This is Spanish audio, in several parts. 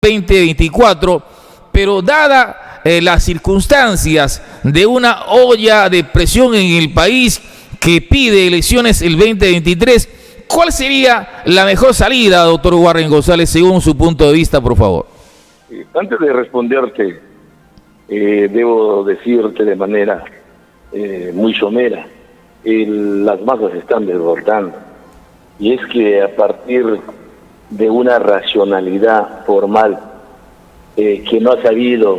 2024, pero dada las circunstancias de una olla de presión en el país que pide elecciones el 2023, ¿cuál sería la mejor salida, doctor Warren González, según su punto de vista, por favor? Antes de responderte, debo decirte de manera muy somera, las masas están desbordando, y es que a partir de una racionalidad formal que no ha sabido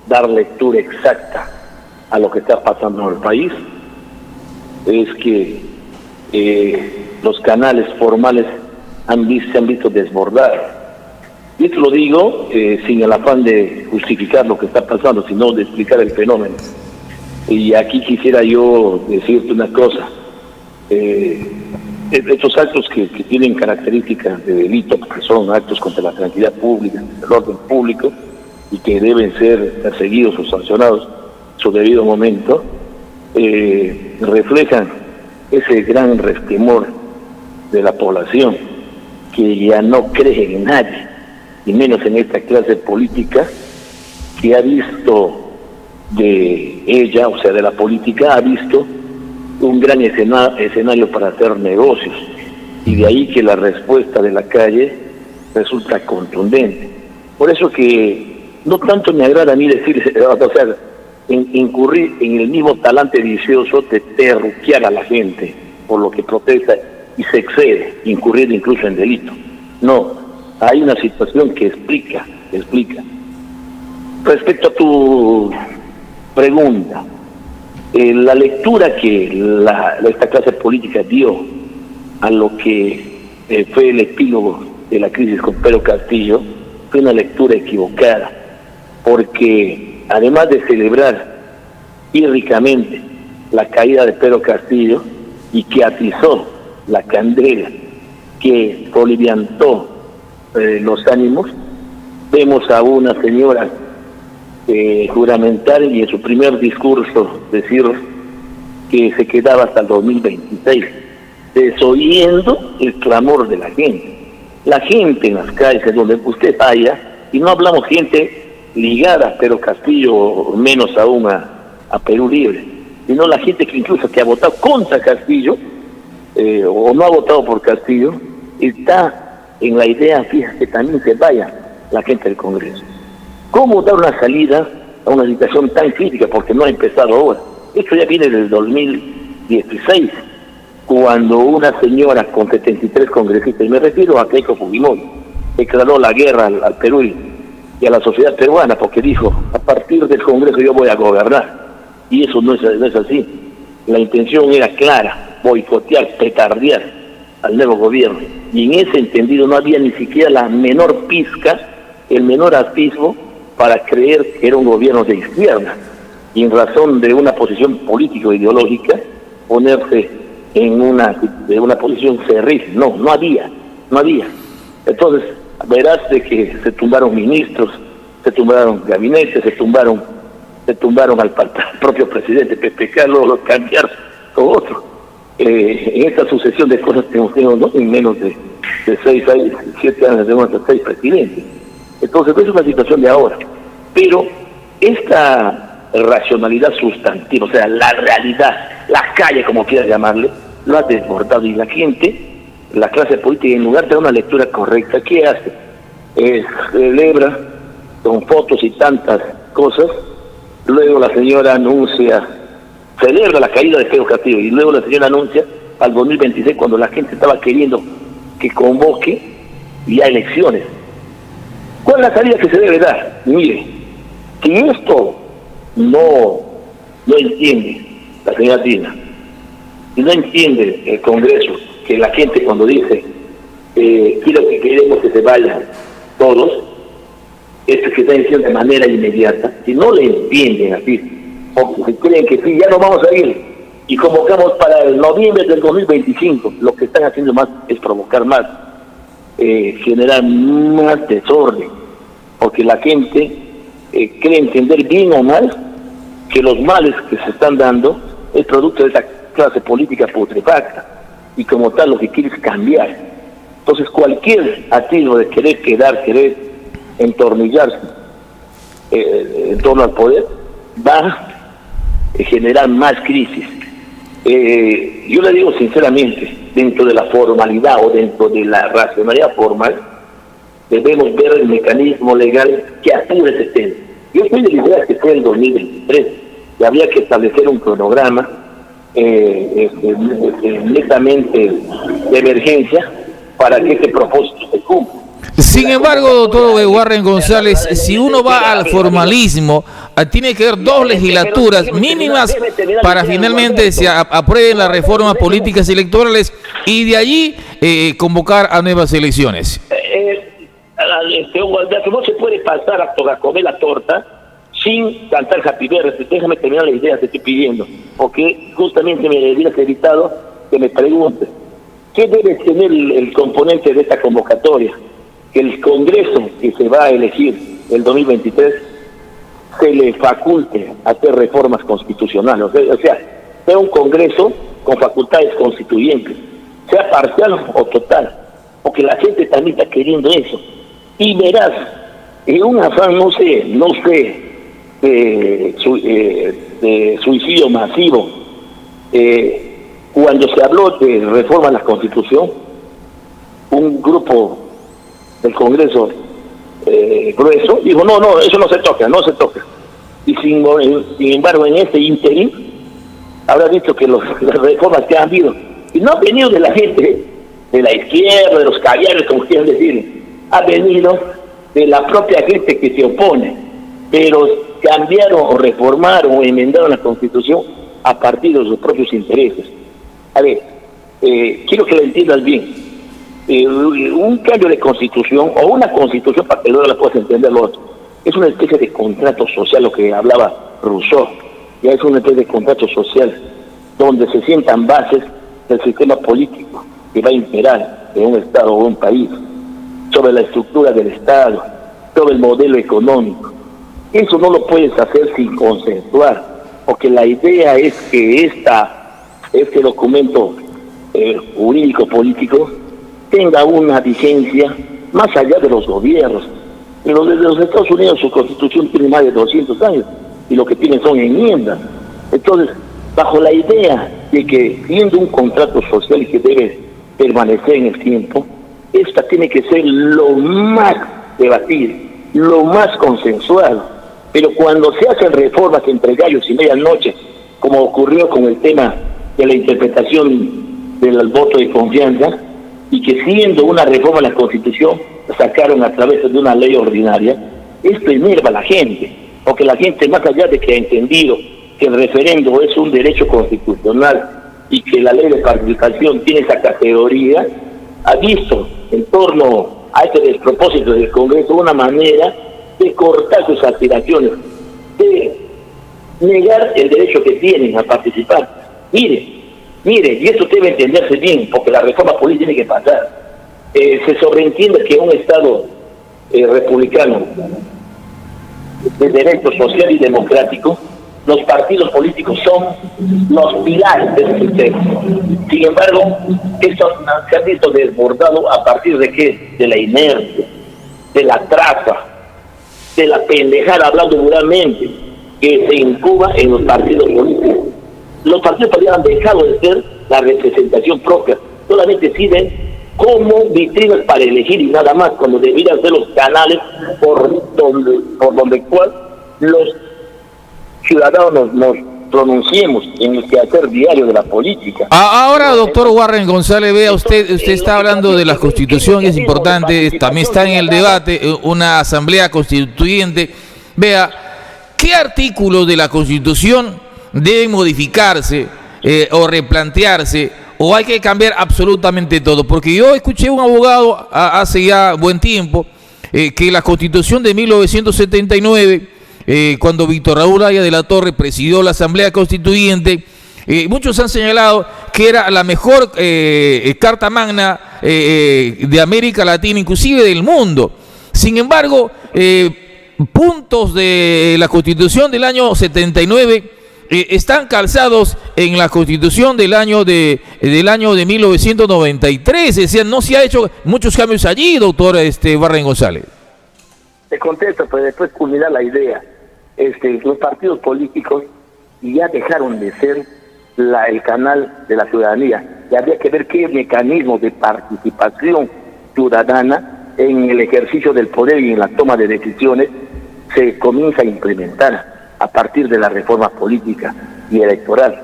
dar lectura exacta a lo que está pasando en el país, es que los canales formales se han visto desbordar. Y esto lo digo sin el afán de justificar lo que está pasando, sino de explicar el fenómeno. Y aquí quisiera yo decirte una cosa. Estos actos que tienen características de delito, que son actos contra la tranquilidad pública, el orden público, y que deben ser perseguidos o sancionados en su debido momento, reflejan ese gran resquemor de la población, que ya no cree en nadie, y menos en esta clase política, que ha visto de ella, o sea, de la política, ha visto un gran escenario para hacer negocios, y de ahí que la respuesta de la calle resulta contundente. Por eso que no tanto me agrada a mí decir, o sea, incurrir en el mismo talante vicioso de terruquear a la gente por lo que protesta y se excede, incurrir incluso en delito. No, hay una situación que explica. Respecto a tu pregunta, la lectura que esta clase política dio a lo que fue el epílogo de la crisis con Pedro Castillo fue una lectura equivocada, porque además de celebrar pírricamente la caída de Pedro Castillo y que atizó la candela que soliviantó los ánimos, vemos a una señora juramentar y en su primer discurso decir que se quedaba hasta el 2026, desoyendo el clamor de la gente. La gente en las calles donde usted vaya, y no hablamos gente ligada a Pedro Castillo, menos aún a Perú Libre, sino la gente que incluso que ha votado contra Castillo, o no ha votado por Castillo, está en la idea, fíjate, que también se vaya la gente del Congreso. ¿Cómo dar una salida a una situación tan crítica? Porque no ha empezado ahora. Esto ya viene del 2016, cuando una señora con 73 congresistas, y me refiero a Keiko Fujimori, declaró la guerra al Perú y a la sociedad peruana, porque dijo, a partir del Congreso yo voy a gobernar. Y eso no es así. La intención era clara, boicotear, petardear al nuevo gobierno. Y en ese entendido no había ni siquiera la menor pizca, el menor atisbo para creer que era un gobierno de izquierda, y en razón de una posición político-ideológica, ponerse en una posición cerril. No había. Entonces, verás de que se tumbaron ministros, se tumbaron gabinetes, se tumbaron al propio presidente PPK, lo cambiaron con otro. En esta sucesión de cosas que hemos tenido, ¿no?, en menos de 7 años tenemos hasta 6 presidentes. Entonces, es una situación de ahora. Pero esta racionalidad sustantiva, o sea, la realidad, la calle, como quieras llamarle, lo ha desbordado. Y la gente, la clase política, en lugar de dar una lectura correcta, ¿qué hace? Celebra con fotos y tantas cosas. Luego la señora celebra la caída de Pedro Castillo, y luego la señora anuncia al 2026, cuando la gente estaba queriendo que convoque ya elecciones. ¿Cuál es la salida que se debe dar? Mire, si esto no entiende la señora Dina, y no entiende el Congreso, que la gente cuando dice queremos que se vayan todos, esto que está diciendo de manera inmediata, si no le entienden así, o si creen que sí, ya nos vamos a ir y convocamos para el noviembre del 2025, lo que están haciendo más es provocar más, generar más desorden, porque la gente cree entender bien o mal que los males que se están dando es producto de esa clase política putrefacta, y como tal lo que quiere es cambiar. Entonces cualquier atisbo de querer entornillarse en torno al poder, va a generar más crisis. Yo le digo sinceramente, dentro de la formalidad o dentro de la racionalidad formal, debemos ver el mecanismo legal que apure ese tema. Yo estoy de la idea que sea el 2023, y habría que establecer un cronograma netamente de emergencia para que ese propósito se cumpla. Sin embargo, doctor Warren González, si uno va al formalismo, tiene que haber 2 legislaturas mínimas para finalmente se aprueben las reformas políticas y electorales y de allí convocar a nuevas elecciones. No se puede pasar a comer la torta sin cantar Happy Birthday. Déjame terminar la idea que estoy pidiendo, porque justamente me hubieras evitado que me pregunte ¿qué debe tener el componente de esta convocatoria? Que el Congreso que se va a elegir el 2023 se le faculte hacer reformas constitucionales, o sea, sea un Congreso con facultades constituyentes, sea parcial o total, porque la gente también está queriendo eso. Y verás, en un afán, no sé, de suicidio masivo, cuando se habló de reforma a la Constitución, un grupo del Congreso grueso dijo, no, eso no se toca. Y sin embargo, en este ínterin, habrá dicho que las reformas que han habido, y no han venido de la gente de la izquierda, de los caviares, como quieran decir, ha venido de la propia gente que se opone, pero cambiaron o reformaron o enmendaron la Constitución a partir de sus propios intereses. A ver, quiero que lo entiendas bien. Un cambio de constitución o una constitución, para que no la puedas entender lo otro, es una especie de contrato social, lo que hablaba Rousseau. Ya es una especie de contrato social donde se sientan bases del sistema político que va a imperar en un Estado o un país, sobre la estructura del Estado, sobre el modelo económico. Eso no lo puedes hacer sin consensuar, porque la idea es que este documento jurídico político tenga una vigencia más allá de los gobiernos. Pero desde los Estados Unidos su constitución tiene más de 200 años y lo que tienen son enmiendas. Entonces, bajo la idea de que siendo un contrato social y que debe permanecer en el tiempo, esta tiene que ser lo más debatido, lo más consensuado. Pero cuando se hacen reformas entre gallos y medianoche, como ocurrió con el tema de la interpretación del voto de confianza, y que siendo una reforma a la Constitución sacaron a través de una ley ordinaria, esto enerva a la gente, porque la gente, más allá de que ha entendido que el referendo es un derecho constitucional y que la ley de participación tiene esa categoría, ha visto en torno a este despropósito del Congreso una manera de cortar sus aspiraciones, de negar el derecho que tienen a participar. Mire, y esto debe entenderse bien, porque la reforma política tiene que pasar. Se sobreentiende que un Estado republicano de derecho social y democrático, los partidos políticos son los pilares de ese sistema. Sin embargo, esto se ha visto desbordado a partir de ¿qué? De la inercia, de la traza, de la pendejada, hablando vulgarmente, que se incuba en los partidos políticos. Los partidos políticos han dejado de ser la representación propia, solamente sirven como vitrinas para elegir y nada más, cuando debieran ser los canales por donde cual los ciudadanos nos pronunciemos en el quehacer diario de la política. Ahora, doctor Warren González, vea, usted está hablando de la Constitución, es importante, también está en el debate una asamblea constituyente. Vea, ¿qué artículos de la Constitución deben modificarse o replantearse, o hay que cambiar absolutamente todo? Porque yo escuché a un abogado hace ya buen tiempo que la Constitución de 1979, cuando Víctor Raúl Haya de la Torre presidió la Asamblea Constituyente, muchos han señalado que era la mejor carta magna de América Latina, inclusive del mundo. Sin embargo, puntos de la Constitución del año 79 están calzados en la Constitución del año de 1993, es decir, no se ha hecho muchos cambios allí, doctor Warren González. Te contesto, pero después culminar la idea. Los partidos políticos ya dejaron de ser el canal de la ciudadanía. Y habría que ver qué mecanismos de participación ciudadana en el ejercicio del poder y en la toma de decisiones se comienza a implementar a partir de la reforma política y electoral.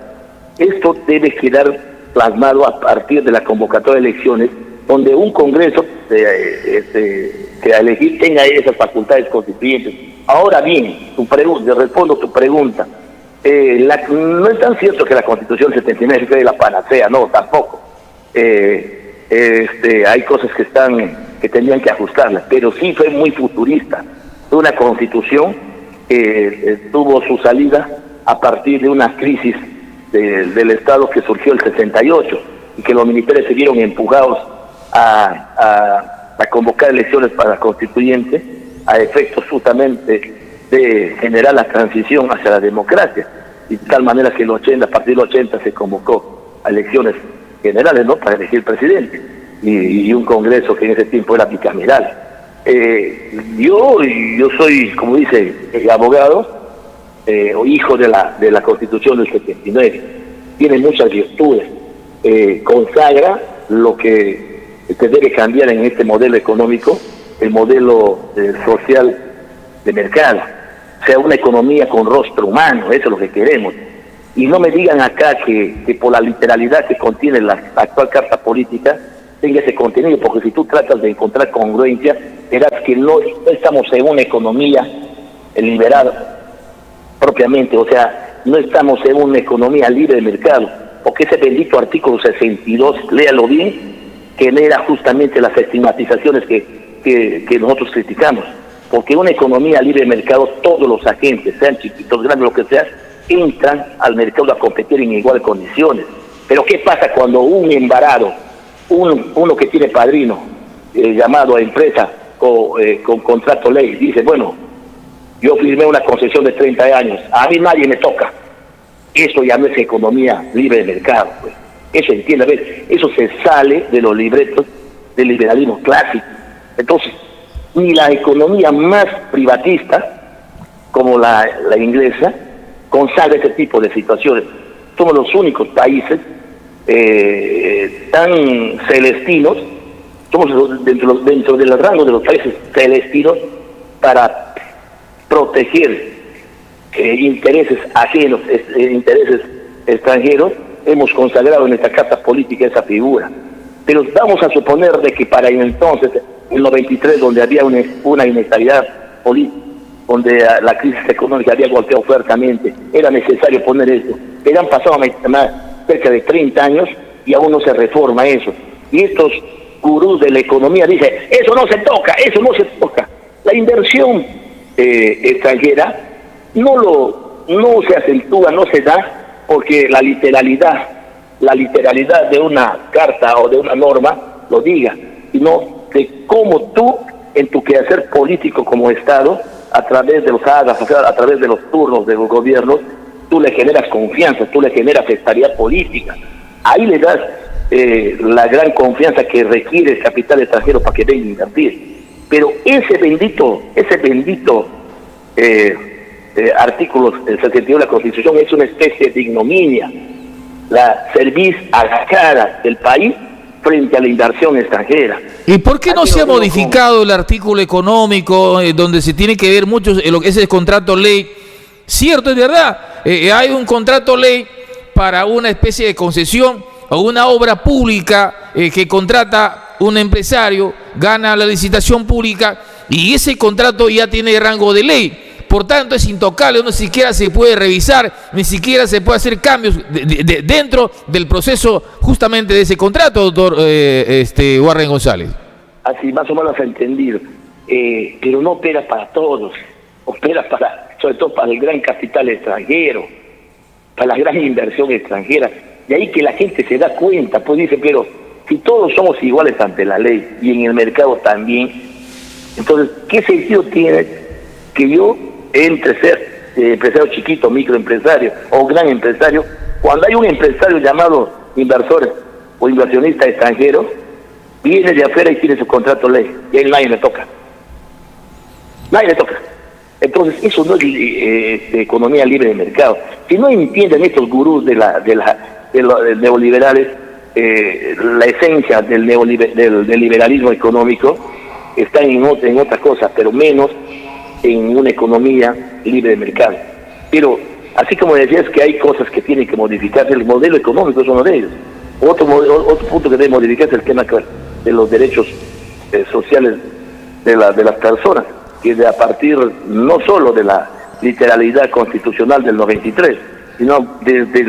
Esto debe quedar plasmado a partir de la convocatoria de elecciones, donde un Congreso que a elegir tenga esas facultades constituyentes. Ahora bien, respondo tu pregunta. No es tan cierto que la Constitución 79 fue la panacea, no, tampoco. Hay cosas que tendrían que ajustarlas, pero sí fue muy futurista. Fue una Constitución que tuvo su salida a partir de una crisis del Estado que surgió el 68 y que los militares se vieron empujados a convocar elecciones para constituyentes a efectos justamente de generar la transición hacia la democracia, y de tal manera que a partir del 80 se convocó a elecciones generales, ¿no?, para elegir presidente, y un Congreso que en ese tiempo era bicameral. Yo soy, como dice, abogado, o hijo de la Constitución del 79, tiene muchas virtudes, consagra lo que se debe cambiar en este modelo económico, el modelo social de mercado, o sea, una economía con rostro humano, eso es lo que queremos. Y no me digan acá que por la literalidad que contiene la actual Carta Política tenga ese contenido, porque si tú tratas de encontrar congruencia, verás que no estamos en una economía liberada propiamente, o sea, no estamos en una economía libre de mercado, porque ese bendito artículo 62, léalo bien, genera justamente las estigmatizaciones que nosotros criticamos, porque una economía libre de mercado, todos los agentes, sean chiquitos, grandes, lo que sea, entran al mercado a competir en iguales condiciones. Pero ¿qué pasa cuando un embarado, uno que tiene padrino, llamado a empresa con contrato ley, dice, bueno, yo firmé una concesión de 30 años, a mí nadie me toca? Eso ya no es economía libre de mercado, pues. Eso entiende, a ver, eso se sale de los libretos del liberalismo clásico. Entonces, ni la economía más privatista, como la inglesa, consagra ese tipo de situaciones. Somos los únicos países tan celestinos, somos dentro del rango de los países celestinos para proteger intereses ajenos, intereses extranjeros. Hemos consagrado en esta Carta Política esa figura. Pero vamos a suponer de que para entonces, en el 93, donde había una inestabilidad política, donde la crisis económica había golpeado fuertemente, era necesario poner esto. Pero han pasado cerca de 30 años y aún no se reforma eso. Y estos gurús de la economía dicen, eso no se toca, eso no se toca. La inversión extranjera no se acentúa, no se da, porque la literalidad de una carta o de una norma lo diga, sino de cómo tú, en tu quehacer político como Estado, a través de los hagas, a través de los turnos de los gobiernos, tú le generas confianza, tú le generas estabilidad política. Ahí le das la gran confianza que requiere el capital extranjero para que venga a invertir. Pero ese bendito artículo 71 de la Constitución es una especie de ignominia. Servís a la cara del país frente a la inversión extranjera. ¿Y por qué no se ha modificado el artículo económico donde se tiene que ver mucho lo que es el contrato ley? Cierto, es verdad, hay un contrato ley para una especie de concesión o una obra pública que contrata un empresario, gana la licitación pública y ese contrato ya tiene rango de ley. Por tanto, es intocable, no siquiera se puede revisar, ni siquiera se puede hacer cambios dentro del proceso justamente de ese contrato, doctor Warren González. Así más o menos a entender, pero no opera para todos, opera sobre todo para el gran capital extranjero, para la gran inversión extranjera. De ahí que la gente se da cuenta, pues dice, pero si todos somos iguales ante la ley y en el mercado también, entonces, ¿qué sentido tiene que yo entre ser empresario chiquito, microempresario o gran empresario, cuando hay un empresario llamado inversor o inversionista extranjero, viene de afuera y tiene su contrato ley, y a él nadie le toca? Nadie le toca. Entonces, eso no es de economía libre de mercado. Si no entienden estos gurús de los neoliberales, la esencia del liberalismo económico está en otra cosa, pero menos en una economía libre de mercado. Pero, así como decías que hay cosas que tienen que modificarse, el modelo económico es uno de ellos. Otro punto que debe modificarse es el tema de los derechos sociales de las personas, que a partir no solo de la literalidad constitucional del 93, sino desde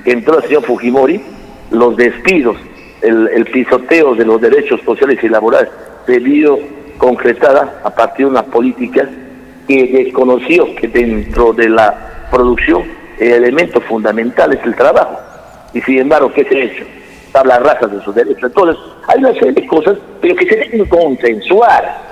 que entró el señor Fujimori, los despidos, el pisoteo de los derechos sociales y laborales se vio concretada a partir de una política que desconoció que dentro de la producción el elemento fundamental es el trabajo. Y sin embargo, ¿qué se ha hecho? Tablas rasas de sus derechos. Entonces, hay una serie de cosas, pero que se deben consensuar.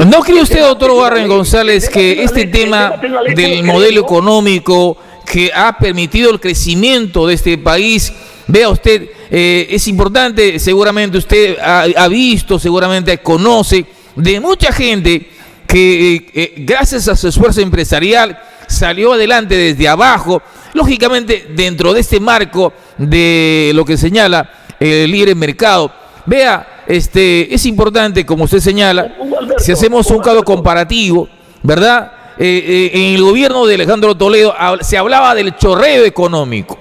¿No cree usted, doctor Warren González, que este tema del modelo económico que ha permitido el crecimiento de este país, vea usted, es importante? Seguramente usted ha visto, seguramente conoce de mucha gente que gracias a su esfuerzo empresarial salió adelante desde abajo, lógicamente dentro de este marco de lo que señala el libre mercado. Vea, es importante, como usted señala, si hacemos un caso comparativo, ¿verdad? En el gobierno de Alejandro Toledo se hablaba del chorreo económico,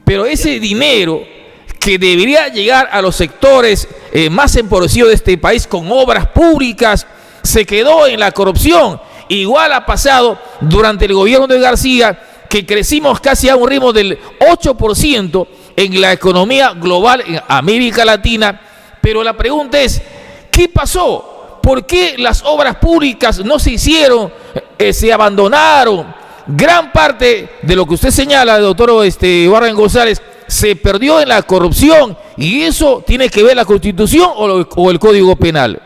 pero ese dinero que debería llegar a los sectores más empobrecidos de este país con obras públicas se quedó en la corrupción. Igual ha pasado durante el gobierno de García, que crecimos casi a un ritmo del 8% en la economía global en América Latina. Pero la pregunta es, ¿qué pasó? ¿Por qué las obras públicas no se hicieron? Se abandonaron. Gran parte de lo que usted señala, doctor Warren González, se perdió en la corrupción. ¿Y eso tiene que ver la Constitución o el Código Penal?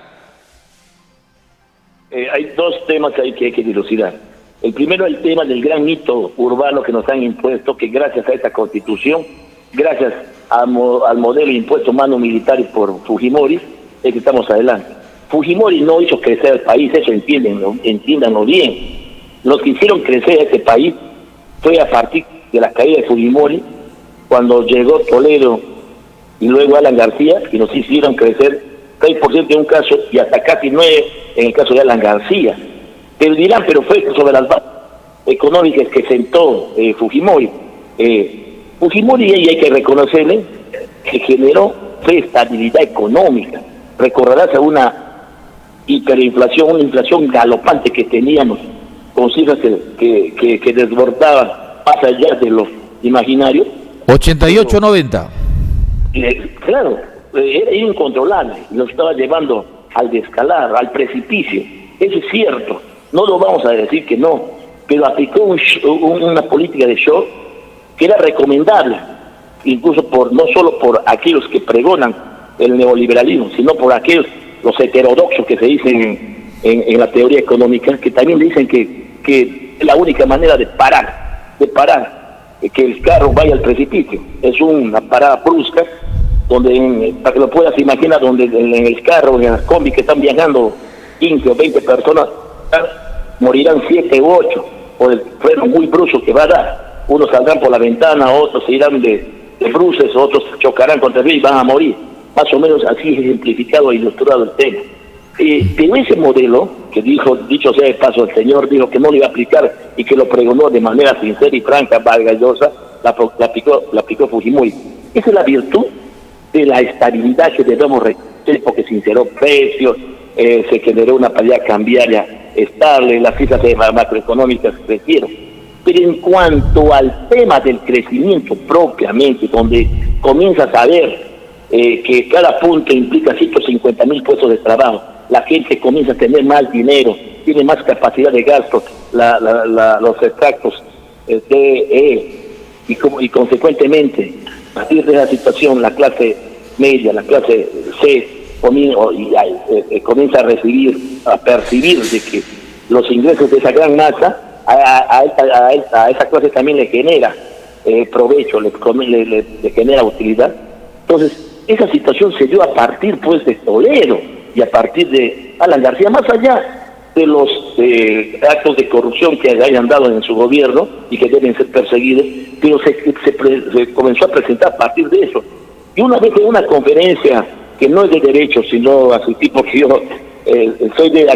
Hay dos temas que hay que dilucidar. El primero, el tema del gran mito urbano que nos han impuesto, que gracias a esta Constitución, gracias al modelo impuesto mano militar por Fujimori, es que estamos adelante. Fujimori no hizo crecer el país, eso entiéndanlo bien. Los que hicieron crecer este país fue a partir de la caída de Fujimori, cuando llegó Toledo y luego Alan García, y nos hicieron crecer 6% en un caso y hasta casi 9% en el caso de Alan García. Pero dirán, pero fue sobre las bases económicas que sentó Fujimori. Fujimori, y hay que reconocerle, que generó estabilidad económica. Recordarás a una hiperinflación, una inflación galopante que teníamos, con cifras que desbordaban más allá de los imaginarios. 88-90. Claro, era incontrolable, nos estaba llevando al descalar, al precipicio. Eso es cierto, no lo vamos a decir que no, pero aplicó una política de shock que era recomendable, incluso no solo por aquellos que pregonan el neoliberalismo, sino por aquellos, los heterodoxos que se dicen en la teoría económica, que también dicen que es la única manera de parar, que el carro vaya al precipicio. Es una parada brusca, donde, para que lo puedas imaginar, donde en el carro, en las combis que están viajando 15 o 20 personas, morirán 7 u 8 por el freno muy brusco que va a dar. Unos saldrán por la ventana, otros se irán de bruces, otros chocarán contra el y van a morir. Más o menos así es ejemplificado e ilustrado el tema. Pero ese modelo, que dicho sea de paso, el señor dijo que no lo iba a aplicar y que lo pregonó de manera sincera y franca, valgallosa, la aplicó Fujimori. Esa es la virtud de la estabilidad que debemos reconocer, porque se sinceró precios, se generó una paridad cambiaria estable, las cifras macroeconómicas crecieron. Pero en cuanto al tema del crecimiento propiamente, donde comienzas a ver que cada punto implica 150,000 puestos de trabajo, la gente comienza a tener más dinero, tiene más capacidad de gasto, los extractos y consecuentemente, a partir de esa situación, la clase media, la clase C, comienza a percibir de que los ingresos de esa gran masa a esa clase también le genera provecho, le genera utilidad. Entonces, esa situación se dio a partir pues de Toledo y a partir de Alan García, más allá de los actos de corrupción que hayan dado en su gobierno y que deben ser perseguidos, pero se comenzó a presentar a partir de eso. Y una vez en una conferencia que no es de derecho, sino así, porque yo soy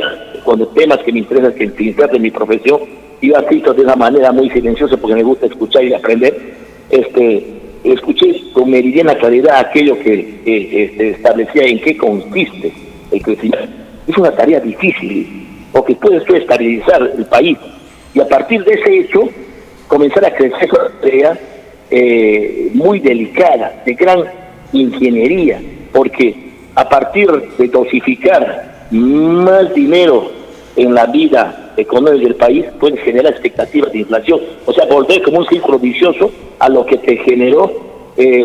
con temas que me interesan, que de mi profesión, yo asisto de una manera muy silenciosa porque me gusta escuchar y aprender. Escuché con meridiana claridad aquello que establecía en qué consiste el crecimiento. Es una tarea difícil, porque puede estabilizar el país y a partir de ese hecho comenzar a crecer una tarea muy delicada, de gran ingeniería, porque a partir de dosificar más dinero en la vida económica del país puede generar expectativas de inflación, o sea, volver como un círculo vicioso a lo que te generó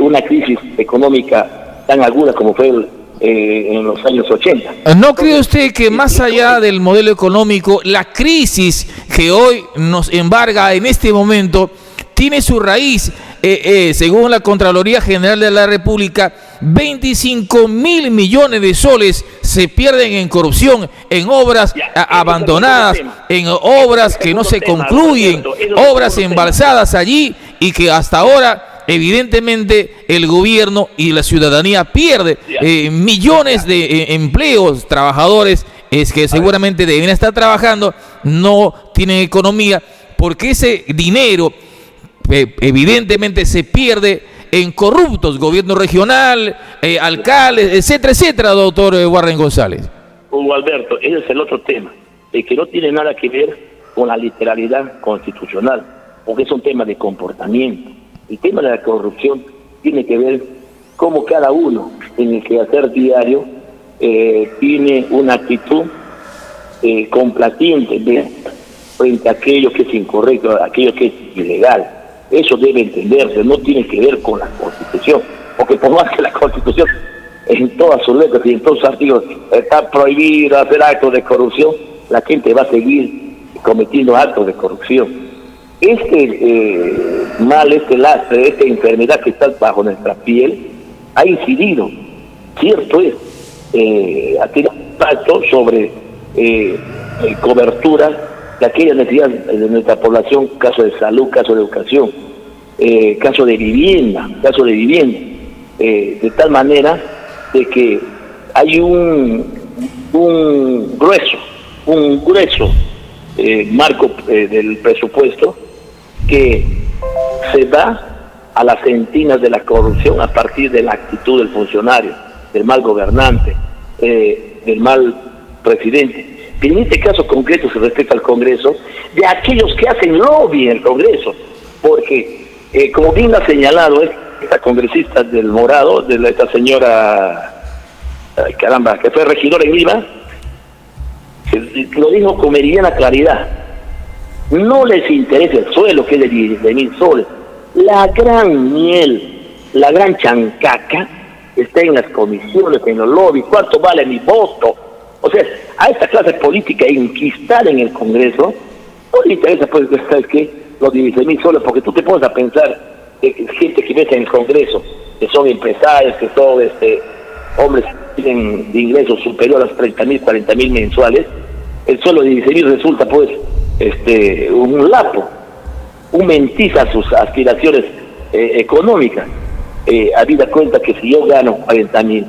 una crisis económica tan aguda como fue en los años 80. ¿No cree usted que más allá del modelo económico, la crisis que hoy nos embarga en este momento tiene su raíz, según la Contraloría General de la República, 25.000 millones de soles se pierden en corrupción, en obras abandonadas, en obras que no se concluyen, obras embalsadas allí y que hasta ahora evidentemente el gobierno y la ciudadanía pierde millones de empleos, trabajadores que seguramente deben estar trabajando, no tienen economía, porque ese dinero evidentemente se pierde en corruptos, gobierno regional, alcaldes, etcétera, etcétera, doctor Warren González. Hugo Alberto, ese es el otro tema, que no tiene nada que ver con la literalidad constitucional, porque es un tema de comportamiento. El tema de la corrupción tiene que ver cómo cada uno en el quehacer diario tiene una actitud complaciente frente a aquello que es incorrecto, aquello que es ilegal. Eso debe entenderse, no tiene que ver con la Constitución, porque por más que la Constitución en todas sus letras y en todos sus artículos está prohibido hacer actos de corrupción, la gente va a seguir cometiendo actos de corrupción. Este lastre, esta enfermedad que está bajo nuestra piel, ha incidido, cierto es, ha tenido impacto sobre cobertura de aquellas necesidades de nuestra población, caso de salud, caso de educación, caso de vivienda, de tal manera de que hay un grueso marco del presupuesto que se da a las entinas de la corrupción a partir de la actitud del funcionario, del mal gobernante, del mal presidente. Pero en este caso concreto se respecta al Congreso, de aquellos que hacen lobby en el Congreso, porque como bien ha señalado esta congresista del Morado, de esta señora, que fue regidora en Lima, lo dijo con meridiana claridad. No les interesa el suelo, que es de 16.000 soles. La gran miel, la gran chancaca está en las comisiones, en los lobbies. ¿Cuánto vale mi voto? O sea, a esta clase política enquistada en el Congreso no le interesa, pues, ¿sabes qué? Los 16.000 soles, porque tú te pones a pensar que gente que ves en el Congreso, que son empresarios, que son hombres que tienen de ingresos superior a los 30.000, 40.000 mensuales, el sueldo de 16.000 resulta, pues, un lapo, un mentiza a sus aspiraciones económicas. Habida cuenta que si yo gano 40.000,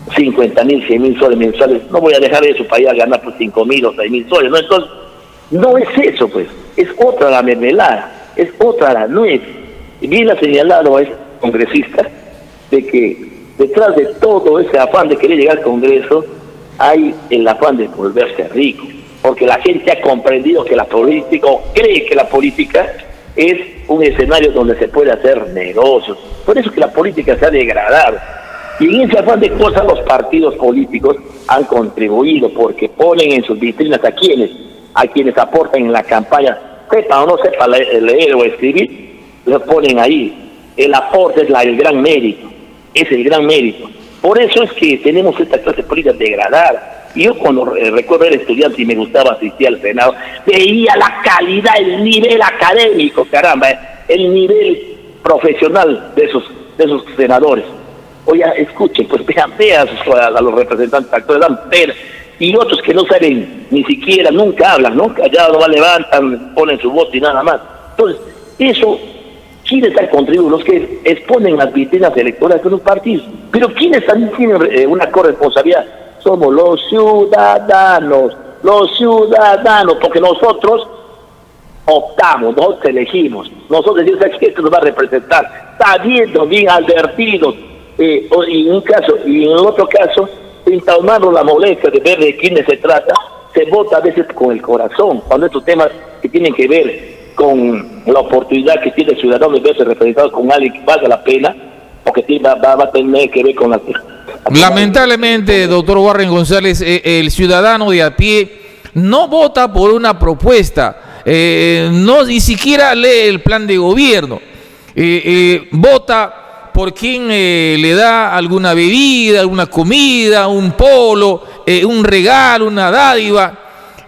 50.000, 100.000 soles mensuales, no voy a dejar eso para ir a ganar pues 5.000 o 6.000 soles, ¿no? Entonces, no es eso, pues, es otra la mermelada, es otra la nuez. Y bien ha señalado a este congresista de que detrás de todo ese afán de querer llegar al Congreso hay el afán de volverse rico, porque la gente ha comprendido que la política, o cree que la política es un escenario donde se puede hacer negocios. Por eso que la política se ha degradado. Y en ese afán de cosas los partidos políticos han contribuido, porque ponen en sus vitrinas a quienes aportan en la campaña, sepa o no sepa leer o escribir, lo ponen ahí. El aporte es el gran mérito, es el gran mérito. Por eso es que tenemos esta clase política degradada. Y yo cuando recuerdo era estudiante y me gustaba asistir al Senado, veía la calidad, el nivel académico, caramba, el nivel profesional de esos senadores. Oye, escuchen, pues vean a los representantes actuales, dan pena. y otros que no saben ni siquiera, nunca hablan, ¿no? Callados, no levantan, ponen su voto y nada más. Entonces, eso, ¿quiénes están contribuyendo? Los que exponen las vitrinas electorales de los partidos. Pero ¿quiénes también tienen una corresponsabilidad? Somos los ciudadanos, porque nosotros optamos, nosotros elegimos, nosotros decimos que esto nos va a representar, sabiendo, bien advertidos, y en otro caso, sin tomarnos la molestia de ver de quiénes se trata, se vota a veces con el corazón, cuando estos temas que tienen que ver con la oportunidad que tiene el ciudadano de verse representado con alguien que valga la pena, porque va a tener que ver con la... Lamentablemente, doctor Warren González, el ciudadano de a pie no vota por una propuesta, no ni siquiera lee el plan de gobierno, vota por quien le da alguna bebida, alguna comida, un polo, un regalo, una dádiva.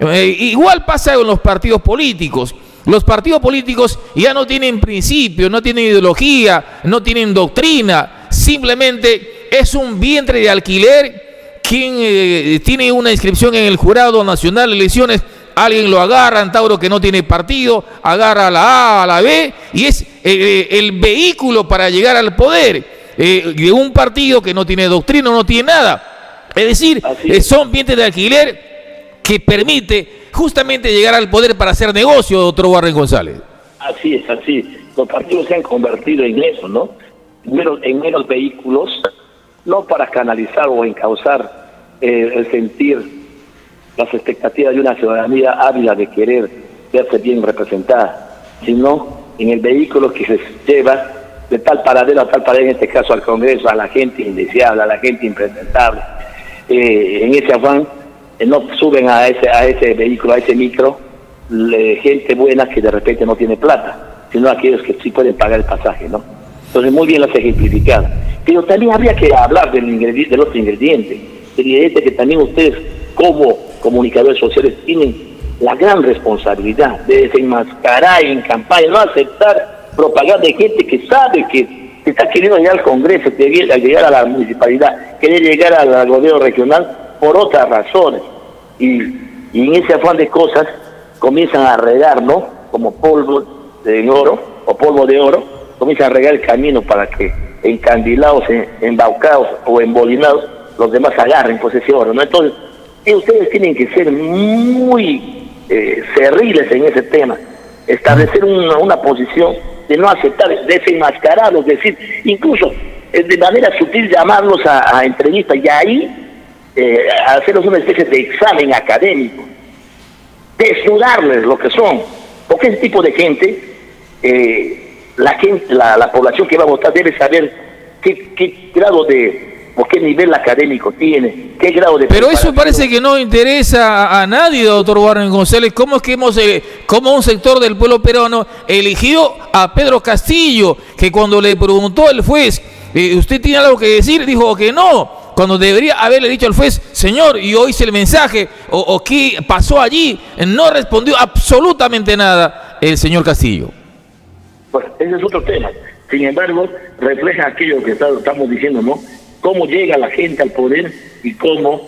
Igual pasa con los partidos políticos. Los partidos políticos ya no tienen principios, no tienen ideología, no tienen doctrina, simplemente es un vientre de alquiler. Quien tiene una inscripción en el Jurado Nacional de Elecciones, alguien lo agarra, en Tauro que no tiene partido, agarra a la A, a la B, y es el vehículo para llegar al poder de un partido que no tiene doctrina, no tiene nada. Es decir, son vientres de alquiler que permite justamente llegar al poder para hacer negocio, doctor Warren González. Así es, así. Los partidos se han convertido en eso, ¿no? En menos vehículos, no para canalizar o encauzar el sentir, las expectativas de una ciudadanía ávida de querer verse bien representada, sino en el vehículo que se lleva de tal paradero a tal paradero, en este caso al Congreso, a la gente indeseable, a la gente impresentable. En ese afán, no suben a ese vehículo, a ese micro, gente buena que de repente no tiene plata, sino aquellos que sí pueden pagar el pasaje, ¿no? Entonces, muy bien las ejemplificadas. Pero también habría que hablar del otro ingrediente, que también ustedes, como comunicadores sociales, tienen la gran responsabilidad de desenmascarar en campaña, no aceptar propaganda de gente que sabe que está queriendo llegar al Congreso, que llegar a la municipalidad, querer llegar al gobierno regional por otras razones. Y en ese afán de cosas comienzan a regar, ¿no? Como polvo de oro, o polvo de oro, comienzan a regar el camino para que encandilados, embaucados o embolinados, los demás agarren pues ese oro, ¿no? Entonces, ustedes tienen que ser muy cerriles en ese tema, establecer una posición de no aceptar, desenmascararlos, decir, incluso de manera sutil llamarlos a entrevistas y ahí hacerlos una especie de examen académico, desnudarles lo que son, porque ese tipo de gente, la población que va a votar debe saber qué grado o qué nivel académico tiene, qué grado de... Pero eso parece que no interesa a nadie, doctor Warren González. ¿Cómo es que cómo un sector del pueblo peruano eligió a Pedro Castillo, que cuando le preguntó el juez, ¿usted tiene algo que decir?, dijo que no, cuando debería haberle dicho al juez, señor, yo hice el mensaje, o qué pasó allí? No respondió absolutamente nada el señor Castillo. Bueno, ese es otro tema. Sin embargo, refleja aquello que estamos diciendo, ¿no? Cómo llega la gente al poder y cómo,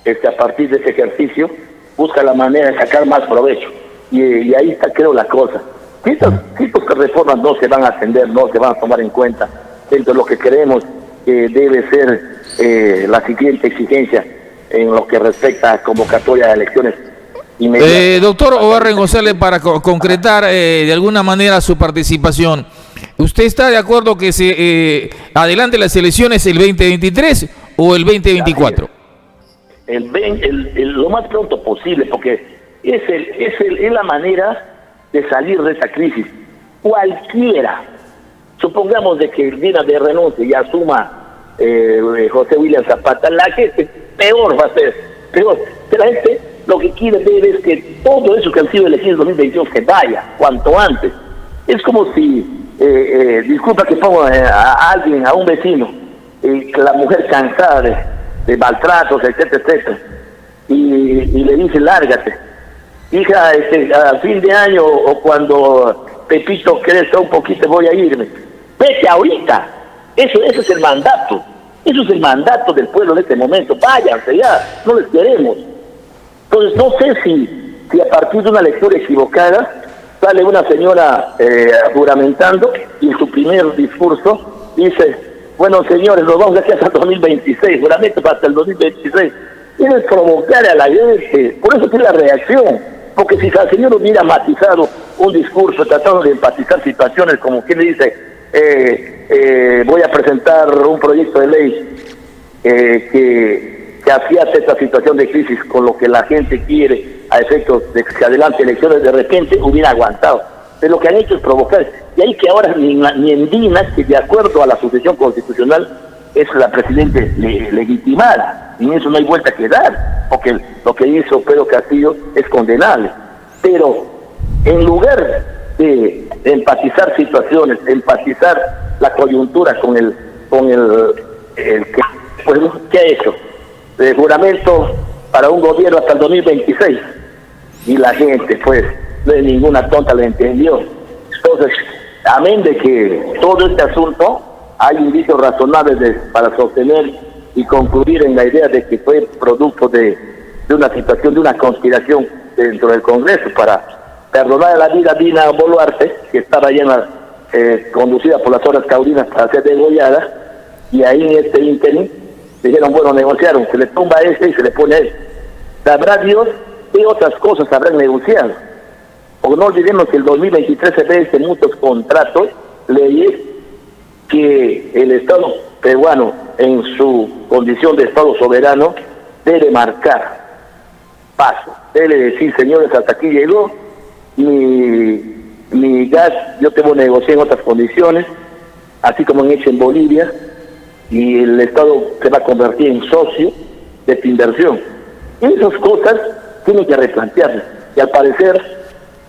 a partir de ese ejercicio, busca la manera de sacar más provecho. Y ahí está, creo, la cosa. Estas reformas no se van a atender, no se van a tomar en cuenta dentro de lo que creemos que debe ser la siguiente exigencia en lo que respecta a convocatoria de elecciones inmediatas. Doctor Warren González, para concretar de alguna manera su participación, ¿usted está de acuerdo que se adelante las elecciones el 2023 o el 2024? Lo más pronto posible, porque es la manera de salir de esa crisis. Cualquiera, supongamos de que el día de renuncia y asuma José William Zapata, la gente peor va a ser, peor. La gente lo que quiere ver es que todo eso que han sido elegidos en 2022 que vaya cuanto antes. Es como si, disculpa que pongo a alguien, a un vecino, la mujer cansada de maltratos, etcétera, etcétera, y le dice, lárgate, hija, a fin de año o cuando Pepito crezca un poquito voy a irme. Vete ahorita. Eso es el mandato. Eso es el mandato del pueblo en este momento. Váyanse ya, no les queremos. Entonces no sé si a partir de una lectura equivocada sale una señora juramentando y en su primer discurso dice, bueno señores, nos vamos aquí hasta el 2026, juramento hasta el 2026. Quiere provocar a la gente, por eso tiene la reacción, porque si el señor hubiera matizado un discurso tratando de empatizar situaciones como quien le dice, voy a presentar un proyecto de ley que afiate esta situación de crisis con lo que la gente quiere a efectos de que se adelante elecciones, de repente hubiera aguantado. Pero lo que han hecho es provocar, y hay que ahora ni en Dina, que de acuerdo a la sucesión constitucional es la presidente legitimada, y en eso no hay vuelta que dar, porque lo que hizo Pedro Castillo es condenable. Pero en lugar de empatizar situaciones, empatizar la coyuntura con el que, pues, ¿qué ha hecho? El juramento para un gobierno hasta el 2026, y la gente, pues, no es ninguna tonta, le entendió. Entonces, amén de que todo este asunto hay indicios razonables para sostener y concluir en la idea de que fue producto de una situación, de una conspiración dentro del Congreso para perdonar la vida a Dina Boluarte, que estaba ya conducida por las horas caudinas para ser degollada, y ahí en este ínterin dijeron, bueno, negociaron, se le tumba a este y se le pone a él. Sabrá Dios qué otras cosas habrán negociado. Porque no olvidemos que el 2023 se vence muchos contratos, leyes, que el Estado peruano, en su condición de Estado soberano, debe marcar paso. Debe decir, señores, hasta aquí llegó, mi gas, yo te voy a negociar en otras condiciones, así como han hecho en Bolivia, y el Estado se va a convertir en socio de tu inversión. Y esas cosas tienen que replantearse. Y al parecer,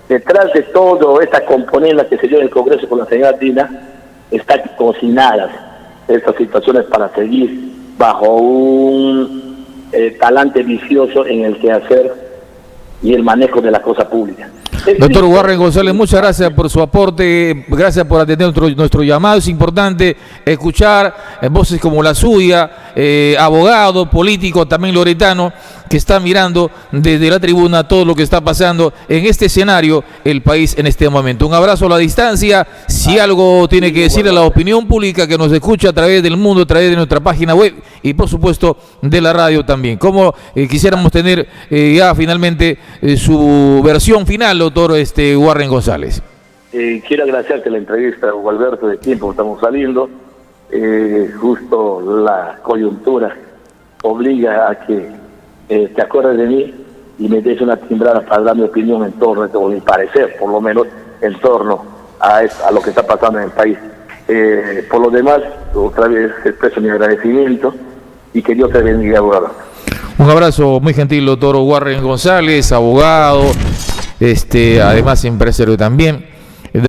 detrás de toda esta componenda que se dio en el Congreso con la señora Dina, están cocinadas estas situaciones para seguir bajo un talante vicioso en el quehacer y el manejo de la cosa pública. Doctor Warren González, muchas gracias por su aporte, gracias por atender nuestro llamado. Es importante escuchar voces como la suya, abogado, político, también loretano, que está mirando desde la tribuna todo lo que está pasando en este escenario, el país en este momento. Un abrazo a la distancia. Si algo tiene que decir a la opinión pública que nos escucha a través del mundo, a través de nuestra página web y por supuesto de la radio también. Como quisiéramos tener ya finalmente su versión final, doctor Warren González. Quiero agradecerte la entrevista, Hugo Alberto, de tiempo estamos saliendo. Justo la coyuntura obliga a que te acuerdes de mí y me des una timbrada para dar mi opinión en torno, o mi parecer, por lo menos, en torno a lo que está pasando en el país. Por lo demás, otra vez expreso mi agradecimiento y que Dios te bendiga, abogado. Un abrazo muy gentil, doctor Warren González, abogado, además empresario también.